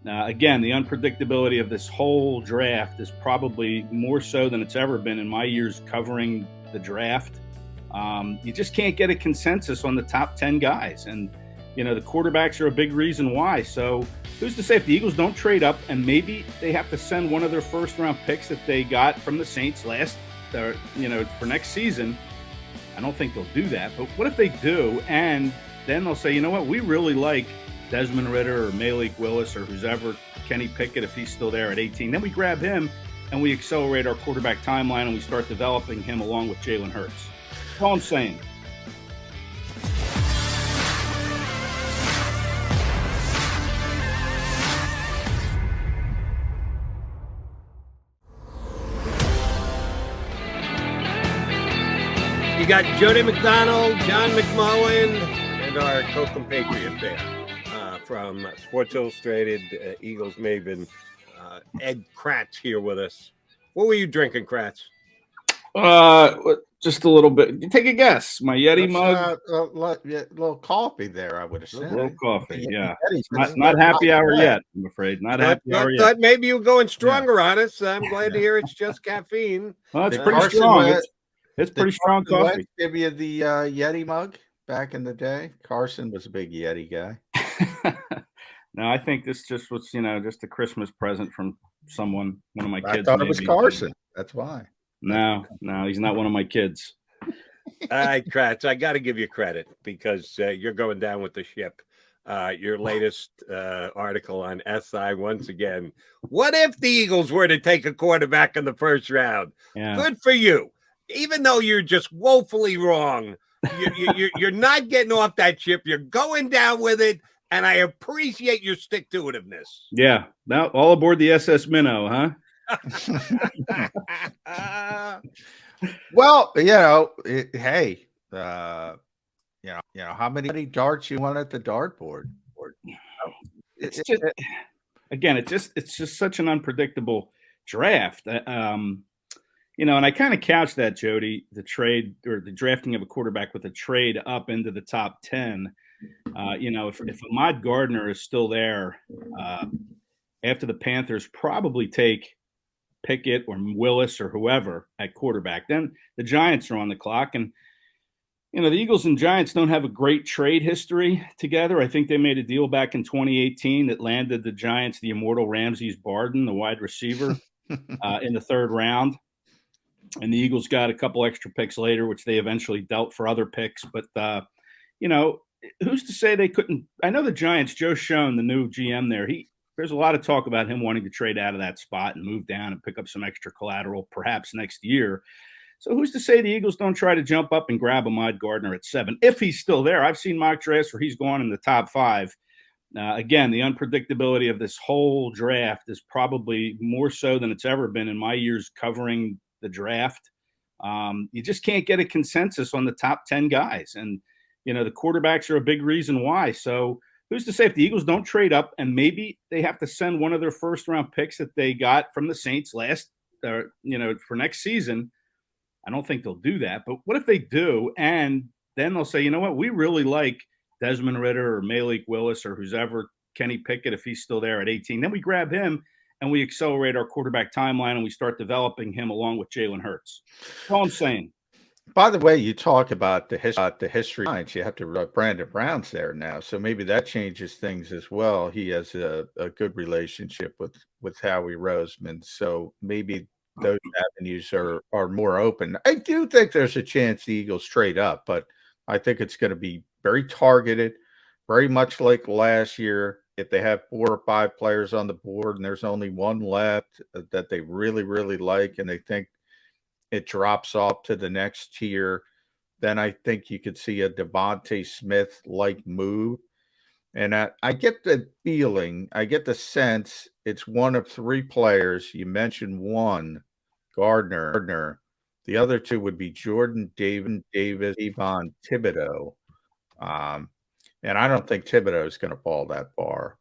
Again, the unpredictability of this whole draft is probably more so than it's ever been in my years covering the draft. You just can't get a consensus on the top 10 guys. And, the quarterbacks are a big reason why. So who's to say if the Eagles don't trade up and maybe they have to send one of their first round picks that they got from the Saints for next season? I don't think they'll do that. But what if they do? And then they'll say, you know what, we really like Desmond Ridder or Malik Willis or who's ever, Kenny Pickett, if he's still there at 18. Then we grab him and we accelerate our quarterback timeline and we start developing him along with Jalen Hurts. That's all I'm saying. You got Jody McDonald, John McMullen, and our co-compatriot there from Sports Illustrated, Eagles maven, Ed Kracz here with us. What were you drinking, Kracz? Just a little bit. Take a guess. My Yeti mug. A little coffee there, I would have said. A little coffee, yeah. Not happy hour yet, I'm afraid. Not happy hour yet. Thought maybe you were going stronger on us. I'm glad to hear it's just caffeine. Well, it's pretty strong. It's pretty strong coffee. Give you the Yeti mug back in the day. Carson was a big Yeti guy. No, I think this just was, just a Christmas present from someone, one of my kids. I thought it was Carson. That's why. No, he's not one of my kids. All right, Kracz, I got to give you credit because you're going down with the ship. Your latest article on SI once again. What if the Eagles were to take a quarterback in the first round? Yeah. Good for you. Even though you're just woefully wrong, you're not getting off that ship. You're going down with it, and I appreciate your stick-to-itiveness. Yeah. Now, all aboard the SS Minnow, huh? Well, hey, how many darts you want at the dartboard? It's just such an unpredictable draft. And I kind of couched that, Jody, the trade or the drafting of a quarterback with a trade up into the top 10. If Ahmad Gardner is still there after the Panthers probably take Pickett or Willis or whoever at quarterback, then the Giants are on the clock. And, the Eagles and Giants don't have a great trade history together. I think they made a deal back in 2018 that landed the Giants the immortal Ramses Barden, the wide receiver, in the third round. And the Eagles got a couple extra picks later, which they eventually dealt for other picks. But, who's to say they couldn't? I know the Giants, Joe Schoen, the new GM there, there's a lot of talk about him wanting to trade out of that spot and move down and pick up some extra collateral perhaps next year. So who's to say the Eagles don't try to jump up and grab Ahmad Gardner at 7 if he's still there? I've seen mock drafts where he's gone in the top 5. Again, the unpredictability of this whole draft is probably more so than it's ever been in my years covering the draft. You just can't get a consensus on the top 10 guys. And, the quarterbacks are a big reason why. So who's to say if the Eagles don't trade up and maybe they have to send one of their first round picks that they got from the Saints for next season? I don't think they'll do that. But what if they do? And then they'll say, you know what, we really like Desmond Ridder or Malik Willis or who's ever, Kenny Pickett, if he's still there at 18. Then we grab him and we accelerate our quarterback timeline and we start developing him along with Jalen Hurts. That's all I'm saying. By the way, you talk about the history. You have to Brandon Brown's there now, so maybe that changes things as well. He has a good relationship with Howie Roseman, so maybe those avenues are more open. I do think there's a chance the Eagles trade up, but I think it's going to be very targeted, very much like last year. If they have 4 or 5 players on the board and there's only one left that they really, really like and they think it drops off to the next tier, then I think you could see a Devontae Smith-like move. And I get the feeling, I get the sense it's one of 3 players. You mentioned one, Gardner. The other 2 would be Jordan Davis, Yvonne Thibodeau. And I don't think Thibodeau is going to fall that far.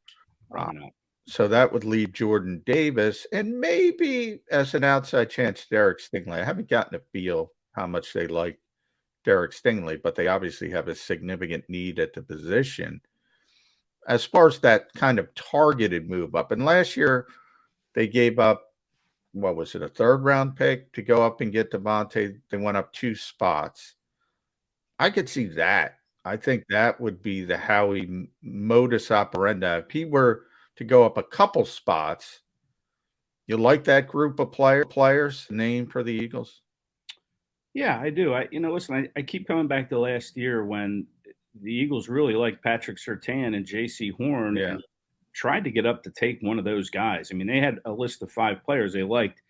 So that would leave Jordan Davis and maybe as an outside chance, Derek Stingley. I haven't gotten a feel how much they like Derek Stingley, but they obviously have a significant need at the position. as far as that kind of targeted move up. And last year they gave up, what was it, a third round pick to go up and get Devontae. They went up 2 spots. I could see that. I think that would be the Howie modus operandi. If he were to go up a couple spots, you like that group of players named for the Eagles? Yeah, I do. Listen, I keep coming back to last year when the Eagles really liked Patrick Surtain and J.C. Horn Yeah. and tried to get up to take one of those guys. I mean, they had a list of 5 players they liked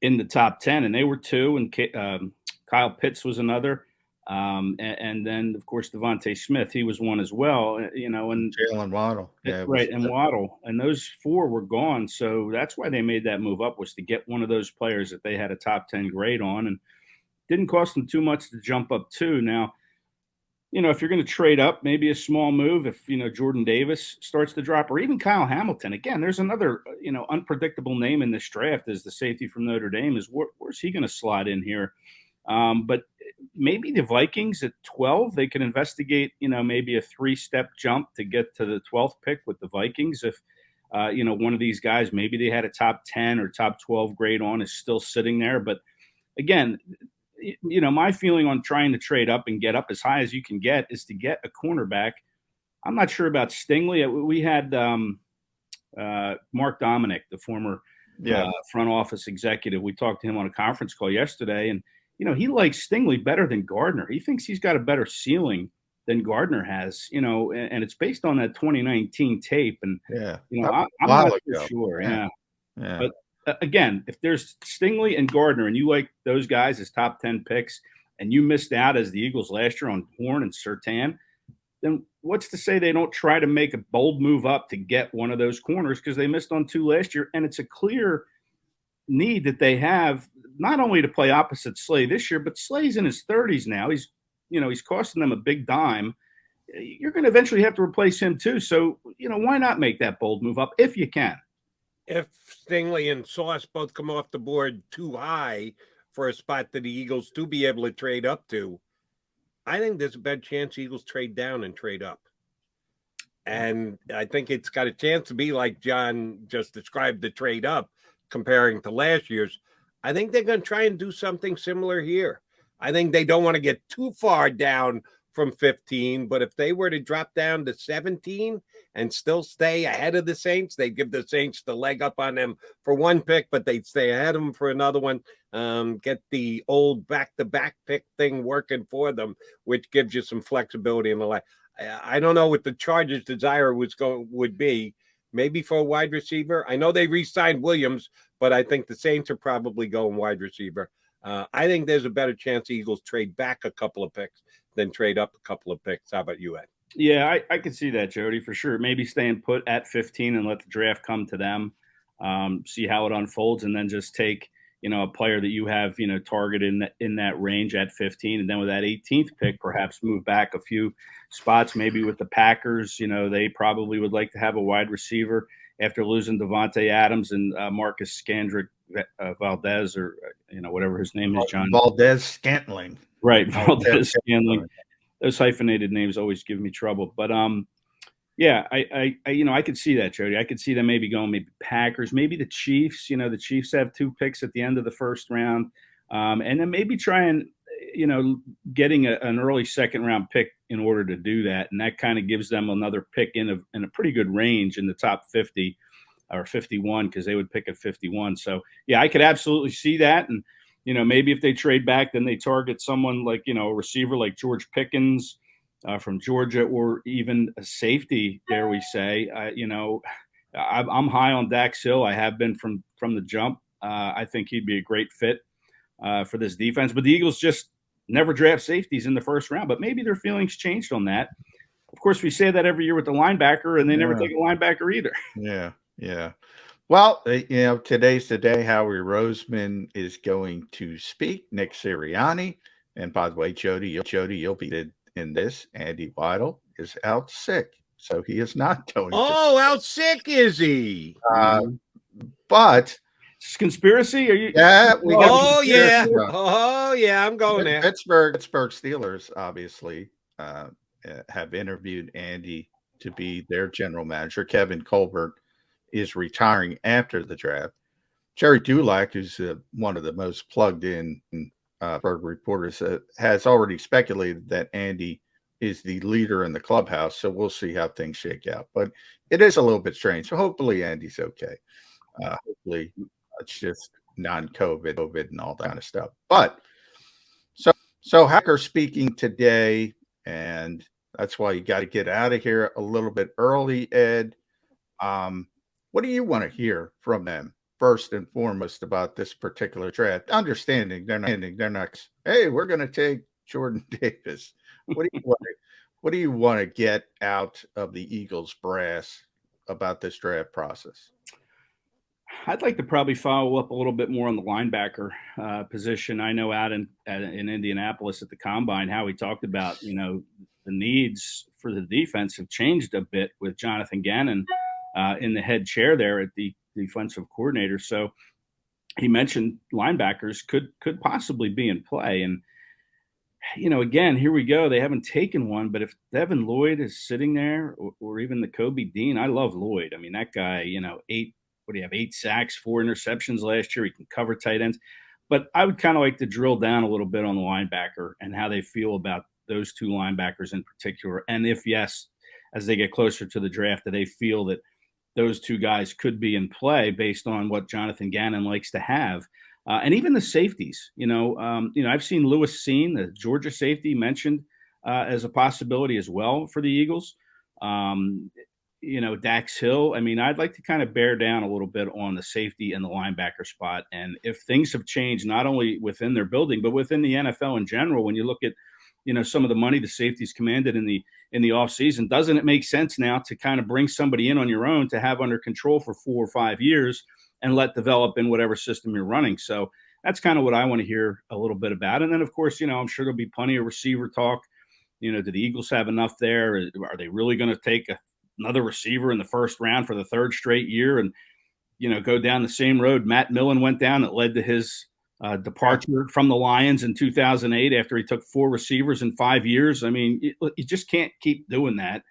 in the top 10, and they were 2, and Kyle Pitts was another. And then, of course, Devontae Smith, he was one as well, and Jalen Waddle. Yeah, right, and Waddle. And those 4 were gone. So that's why they made that move up, was to get one of those players that they had a top 10 grade on. And didn't cost them too much to jump up to. Now, if you're going to trade up, maybe a small move if, Jordan Davis starts to drop, or even Kyle Hamilton. Again, there's another, unpredictable name in this draft as the safety from Notre Dame. Where's he going to slot in here? But maybe the Vikings at 12, they can investigate, maybe a 3-step jump to get to the 12th pick with the Vikings. If, one of these guys, maybe they had a top 10 or top 12 grade on, is still sitting there. But again, my feeling on trying to trade up and get up as high as you can get is to get a cornerback. I'm not sure about Stingley. We had Mark Dominic, the former front office executive. We talked to him on a conference call yesterday, and he likes Stingley better than Gardner. He thinks he's got a better ceiling than Gardner has. And it's based on that 2019 tape. And I'm not sure. Yeah. But again, if there's Stingley and Gardner, and you like those guys as top 10 picks, and you missed out as the Eagles last year on Horn and Surtain, then what's to say they don't try to make a bold move up to get one of those corners, because they missed on 2 last year, and it's a clear need that they have, not only to play opposite Slay this year, but Slay's in his 30s now. He's costing them a big dime. You're going to eventually have to replace him too. So, why not make that bold move up if you can? If Stingley and Sauce both come off the board too high for a spot that the Eagles do be able to trade up to, I think there's a better chance Eagles trade down and trade up. And I think it's got a chance to be like John just described, the trade up comparing to last year's. I think they're going to try and do something similar here. I think they don't want to get too far down from 15, but if they were to drop down to 17 and still stay ahead of the Saints, they'd give the Saints the leg up on them for 1 pick, but they'd stay ahead of them for another one, get the old back-to-back pick thing working for them, which gives you some flexibility in the line. I don't know what the Chargers' desire would be, maybe for a wide receiver. I know they re-signed Williams, but I think the Saints are probably going wide receiver. I think there's a better chance the Eagles trade back a couple of picks than trade up a couple of picks. How about you, Ed? Yeah, I could see that, Jody, for sure. Maybe staying put at 15 and let the draft come to them, see how it unfolds, and then just take, a player that you have, targeted in that range at 15. And then with that 18th pick, perhaps move back a few spots, maybe with the Packers. They probably would like to have a wide receiver after losing Devontae Adams and Marcus Scandrick Valdez, or, whatever his name is, John. Valdez Scantling. Right, Valdez Scantling. Those hyphenated names always give me trouble. But yeah, I could see that, Jody. I could see them maybe going maybe Packers, maybe the Chiefs. The Chiefs have 2 picks at the end of the first round, and then maybe try and getting an early second round pick in order to do that, and that kind of gives them another pick in a pretty good range in the top 50 or 51, because they would pick at 51. So yeah, I could absolutely see that. And maybe if they trade back, then they target someone like, a receiver like George Pickens from Georgia, or even a safety, dare we say. I'm high on Dax Hill. I have been from the jump. I think he'd be a great fit for this defense. But the Eagles just never draft safeties in the first round. But maybe their feelings changed on that. Of course, we say that every year with the linebacker, and they never take a linebacker either. Yeah. Well, today's the day Howie Roseman is going to speak. Nick Sirianni. And by the way, Jody, you'll be in this. Andy Weidel is out sick, so he is not going out sick, is he? But it's conspiracy? Are you? Yeah. I'm going there. Pittsburgh Steelers obviously have interviewed Andy to be their general manager. Kevin Colbert is retiring after the draft. Jerry Dulac, who's one of the most plugged in Pittsburgh reporters, has already speculated that Andy is the leader in the clubhouse. So we'll see how things shake out. But it is a little bit strange. So hopefully Andy's okay. Hopefully it's just non-COVID and all that kind of stuff. But so Hacker speaking today, and that's why you got to get out of here a little bit early, Ed. What do you want to hear from them first and foremost about this particular draft? Understanding they're not. Hey, we're going to take Jordan Davis. What do you want to get out of the Eagles brass about this draft process? I'd like to probably follow up a little bit more on the linebacker position. I know out in Indianapolis at the Combine, how we talked about, the needs for the defense have changed a bit with Jonathan Gannon in the head chair there at the defensive coordinator. So he mentioned linebackers could possibly be in play. And, again, here we go. They haven't taken one, but if Devin Lloyd is sitting there or even the Kobe Dean, I love Lloyd. I mean, that guy, 8 sacks, 4 interceptions last year. He can cover tight ends. But I would kind of like to drill down a little bit on the linebacker and how they feel about those two linebackers in particular. And if, yes, as they get closer to the draft, do they feel that those two guys could be in play based on what Jonathan Gannon likes to have. And even the safeties, I've seen Lewis Seen, the Georgia safety, mentioned as a possibility as well for the Eagles. Dax Hill. I mean, I'd like to kind of bear down a little bit on the safety and the linebacker spot. And if things have changed, not only within their building, but within the NFL in general, when you look at, some of the money the safeties commanded in the offseason, doesn't it make sense now to kind of bring somebody in on your own to have under control for 4 or 5 years and let develop in whatever system you're running? So that's kind of what I want to hear a little bit about. And then, of course, I'm sure there'll be plenty of receiver talk. Do the Eagles have enough there? Are they really going to take another receiver in the first round for the 3rd straight year and, go down the same road Matt Millen went down that led to his departure from the Lions in 2008 after he took 4 receivers in 5 years? I mean, you just can't keep doing that.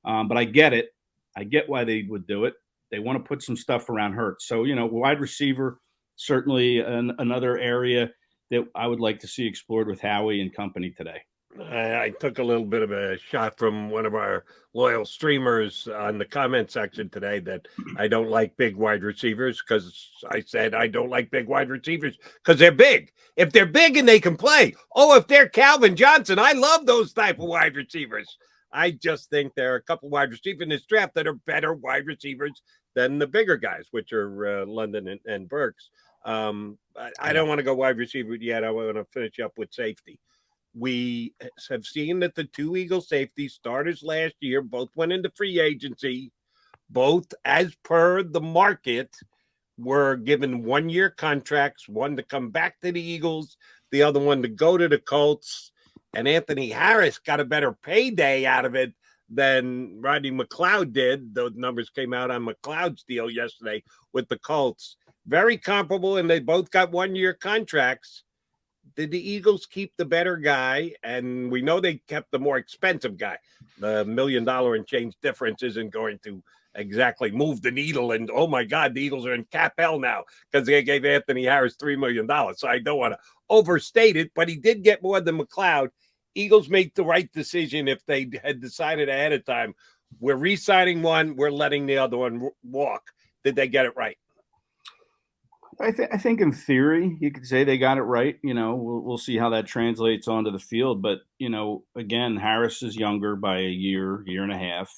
But I get it. I get why they would do it. They want to put some stuff around Hurts. So, wide receiver, certainly another area that I would like to see explored with Howie and company today. I took a little bit of a shot from one of our loyal streamers on the comment section today that I don't like big wide receivers because I said I don't like big wide receivers because they're big. If they're big and they can play, if they're Calvin Johnson, I love those type of wide receivers. I just think there are a couple wide receivers in this draft that are better wide receivers than the bigger guys, which are London and Burks. I don't want to go wide receiver yet. I want to finish up with safety. We have seen that the 2 Eagle safety starters last year both went into free agency. Both, as per the market, were given 1-year contracts, one to come back to the Eagles, the other one to go to the Colts. And Anthony Harris got a better payday out of it than Rodney McLeod did. Those numbers came out on McLeod's deal yesterday with the Colts. Very comparable, and they both got 1-year contracts. Did the Eagles keep the better guy? And we know they kept the more expensive guy. The $1 million and change difference isn't going to exactly move the needle. And, oh, my God, the Eagles are in cap hell now because they gave Anthony Harris $3 million. So I don't want to overstate it, but he did get more than McLeod. Eagles make the right decision if they had decided ahead of time, we're re-signing one, we're letting the other one walk. Did they get it right? I think in theory, you could say they got it right. We'll see how that translates onto the field. But, again, Harris is younger by a year and a half.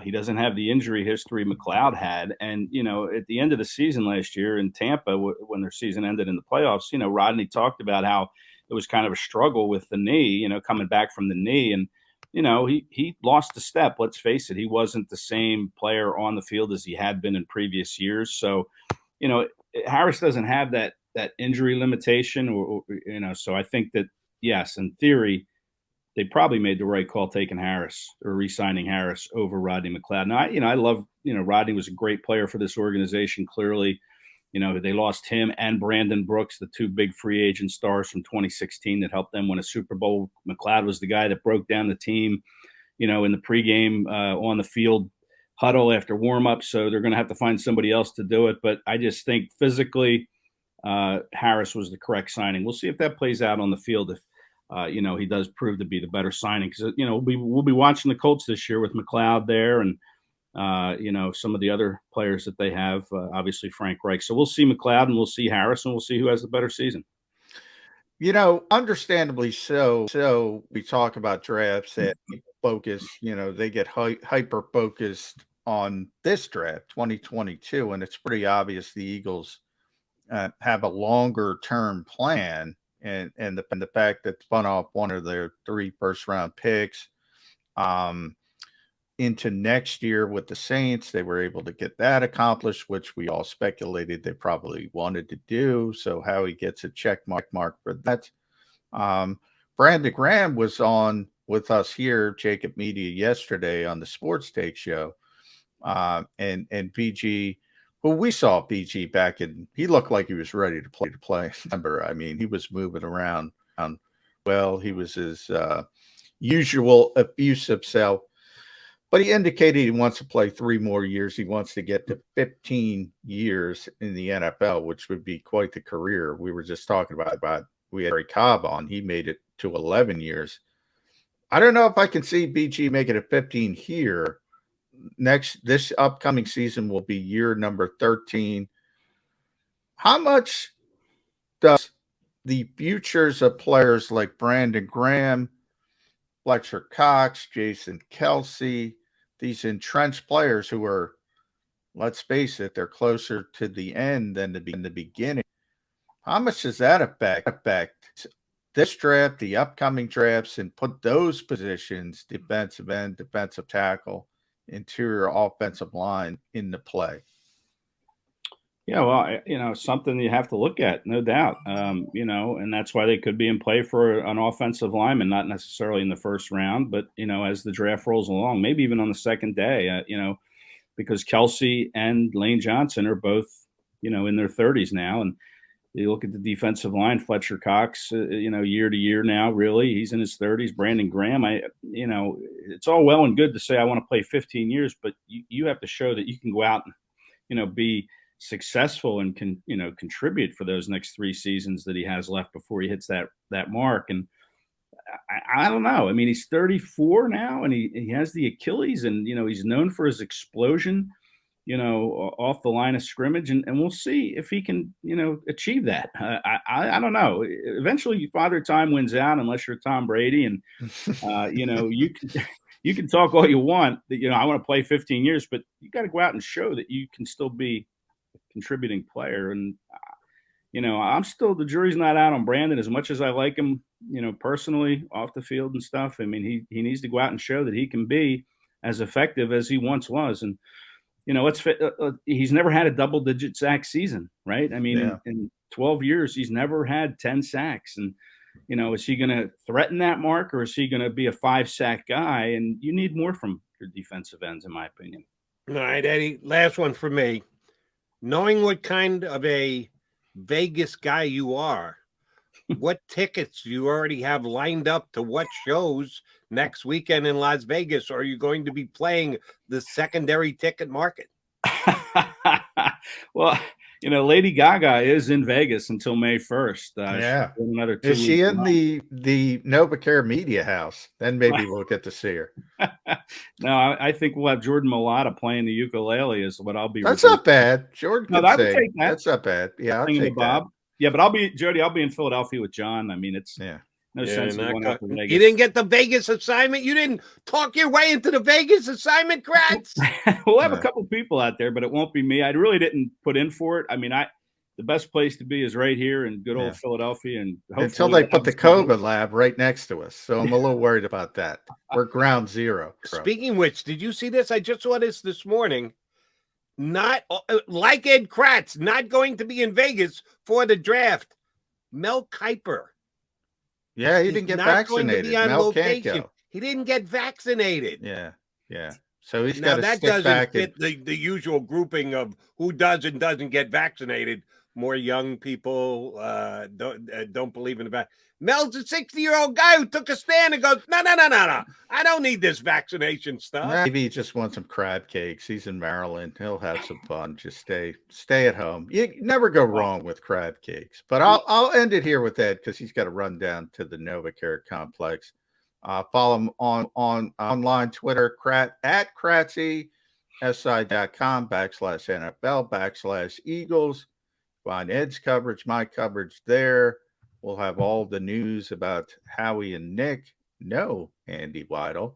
He doesn't have the injury history McLeod had. And, at the end of the season last year in Tampa, when their season ended in the playoffs, Rodney talked about how it was kind of a struggle with the knee, coming back from the knee. And, he lost a step. Let's face it. He wasn't the same player on the field as he had been in previous years. So, Harris doesn't have that injury limitation, so I think that, yes, in theory, they probably made the right call taking Harris or re-signing Harris over Rodney McLeod. Now, I love, Rodney was a great player for this organization. Clearly, they lost him and Brandon Brooks, the 2 big free agent stars from 2016 that helped them win a Super Bowl. McLeod was the guy that broke down the team, in the pregame on the field huddle after warm-up. So they're going to have to find somebody else to do it. But I just think physically, Harris was the correct signing. We'll see if that plays out on the field if, he does prove to be the better signing. Because, we'll be watching the Colts this year with McLeod there and, some of the other players that they have, obviously Frank Reich. So we'll see McLeod and we'll see Harris and we'll see who has the better season. Understandably so. So we talk about drafts that focus, they get hyper focused on this draft, 2022, and it's pretty obvious the Eagles have a longer term plan, and the fact that spun off one of their 3 first-round picks into next year with the Saints, they were able to get that accomplished, which we all speculated they probably wanted to do. So Howie gets a check mark for that. Brandon Graham was on with us here, JAKIB Media, yesterday on the Sports Take show. And BG, well, we saw BG back in, he looked like he was ready to play. Remember, I mean, he was moving around. Well, he was his usual effusive self. But he indicated he wants to play 3 more years. He wants to get to 15 years in the NFL, which would be quite the career. We were just talking about we had JAKIB on. He made it to 11 years. I don't know if I can see BG make it a 15 here. This upcoming season will be year number 13. How much does the futures of players like Brandon Graham, Fletcher Cox, Jason Kelsey, these entrenched players who are, let's face it, they're closer to the end than the beginning. How much does that affect this draft, the upcoming drafts, and put those positions, defensive end, defensive tackle, interior offensive line, into play? Yeah, well, something you have to look at, no doubt. And that's why they could be in play for an offensive lineman, not necessarily in the first round, but, as the draft rolls along, maybe even on the second day, because Kelsey and Lane Johnson are both, in their 30s now. And you look at the defensive line, Fletcher Cox, year to year now, really, he's in his 30s. Brandon Graham, it's all well and good to say I want to play 15 years, but you have to show that you can go out and, be successful and can contribute for those next 3 seasons that he has left before he hits that mark. And I don't know. I mean, he's 34 now and he has the Achilles, and he's known for his explosion off the line of scrimmage, and we'll see if he can achieve that. I don't know. Eventually Father Time wins out, unless you're Tom Brady, and you can talk all you want that I want to play 15 years, but you got to go out and show that you can still be contributing player. And I'm still, the jury's not out on Brandon, as much as I like him personally off the field and stuff. I mean, he needs to go out and show that he can be as effective as he once was. And he's never had a double-digit sack season, right? I mean, in 12 years he's never had 10 sacks. And is he going to threaten that mark, or is he going to be a 5-sack guy? And you need more from your defensive ends, in my opinion. All right, Eddie, last one for me. Knowing what kind of a Vegas guy you are, what tickets do you already have lined up to what shows next weekend in Las Vegas? Or are you going to be playing the secondary ticket market? Well, Lady Gaga is in Vegas until May 1st. Yeah. Another 2 is she weeks in the NovaCare Media House? Then maybe we'll get to see her. No, I think we'll have Jordan Mailata playing the ukulele is what I'll be. That's not bad. Jordan No, I would take that. That's not bad. Yeah, I'll take Bob. that. Yeah, but I'll be in Philadelphia with John. I mean, it's no sense in going out to Vegas. You didn't get the Vegas assignment? You didn't talk your way into the Vegas assignment, Kracz? We'll have a couple people out there, but it won't be me. I really didn't put in for it. I mean, the best place to be is right here in good old Philadelphia. And until they put the COVID lab right next to us. So I'm a little worried about that. We're ground zero. Speaking of which, did you see this? I just saw this morning. Not like Ed Kracz, not going to be in Vegas for the draft. Mel Kiper. Yeah, he didn't get vaccinated. Mel can't go. He didn't get vaccinated. Yeah. So he's got to stick back. That doesn't fit the usual grouping of who does and doesn't get vaccinated more young people don't believe in the vaccine. Mel's a 60-year-old guy who took a stand and goes, no. I don't need this vaccination stuff. Maybe he just wants some crab cakes. He's in Maryland. He'll have some fun. Just stay at home. You never go wrong with crab cakes. But I'll end it here with Ed because he's got to run down to the NovaCare complex. Follow him on online Twitter at Kratzy, SI.com/NFL/Eagles. Find Ed's coverage, my coverage there. We'll have all the news about Howie and Nick. No, Andy Weidel.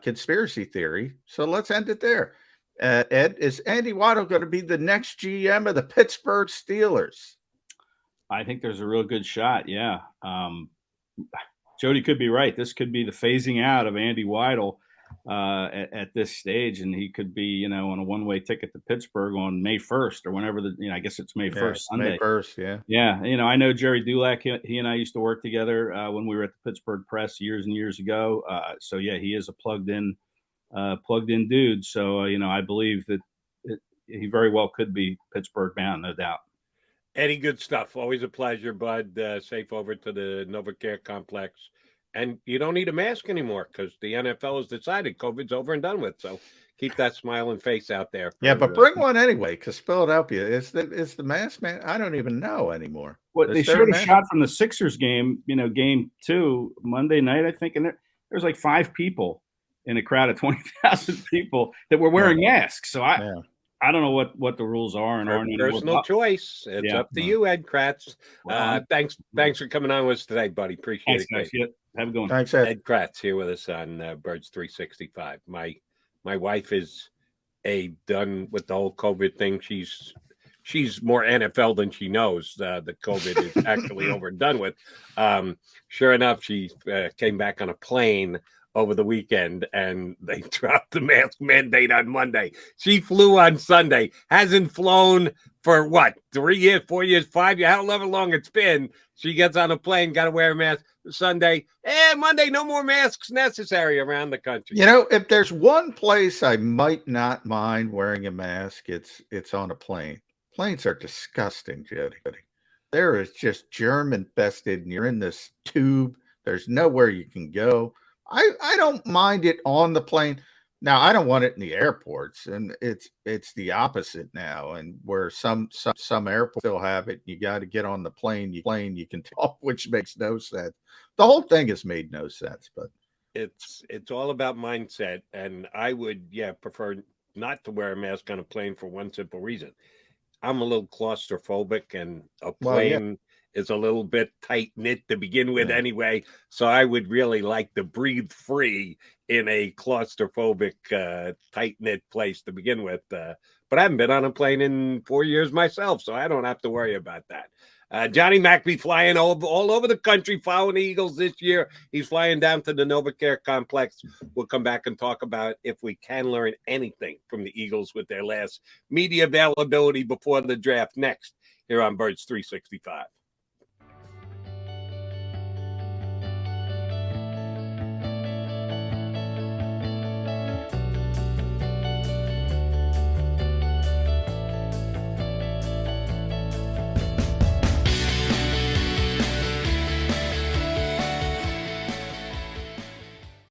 Conspiracy theory. So let's end it there. Ed, is Andy Weidel going to be the next GM of the Pittsburgh Steelers? I think there's a real good shot. Yeah. Jody could be right. This could be the phasing out of Andy Weidel at this stage, and he could be, on a one-way ticket to Pittsburgh on May 1st or whenever I guess it's May 1st, Sunday. May 1st, yeah. Yeah, I know Jerry Dulac. He and I used to work together when we were at the Pittsburgh Press years and years ago. So yeah, he is a plugged-in dude. So I believe that he very well could be Pittsburgh bound, no doubt. Eddie, good stuff. Always a pleasure, bud. Safe over to the NovaCare complex. And you don't need a mask anymore because the NFL has decided COVID's over and done with. So keep that smiling face out there. Yeah, but bring one anyway because Philadelphia is the mask man. I don't even know anymore. Well, they showed a shot from the Sixers game, game 2 Monday night, I think, and there's like 5 people in a crowd of 20,000 people that were wearing masks. So I don't know what the rules are and aren't personal choice. It's up to you, Ed Kracz. Thanks for coming on with us today, buddy. Appreciate it. Guys. Have a good one. Thanks, Ed. Ed Kracz here with us on Birds 365. My wife is done with the whole COVID thing. She's more NFL than she knows. The COVID is actually over and done with. Sure enough, she came back on a plane over the weekend and they dropped the mask mandate on Monday. She flew on Sunday, hasn't flown for 3 years, 4 years, 5 years, however long it's been. She gets on a plane, got to wear a mask. Sunday, Monday, no more masks necessary around the country. If there's one place I might not mind wearing a mask, it's on a plane. Planes are disgusting, Jody. There is just germ infested and you're in this tube. There's nowhere you can go. I don't mind it on the plane. Now, I don't want it in the airports, and it's the opposite now. And where some airports still have it, you got to get on the plane. You can tell, which makes no sense. The whole thing has made no sense, but it's all about mindset. And I would, prefer not to wear a mask on a plane for one simple reason. I'm a little claustrophobic, and a plane is a little bit tight knit to begin with anyway. So I would really like to breathe free in a claustrophobic, tight knit place to begin with. But I haven't been on a plane in 4 years myself, so I don't have to worry about that. Johnny Mack be flying all over the country following the Eagles this year. He's flying down to the NovaCare complex. We'll come back and talk about if we can learn anything from the Eagles with their last media availability before the draft next here on Birds 365.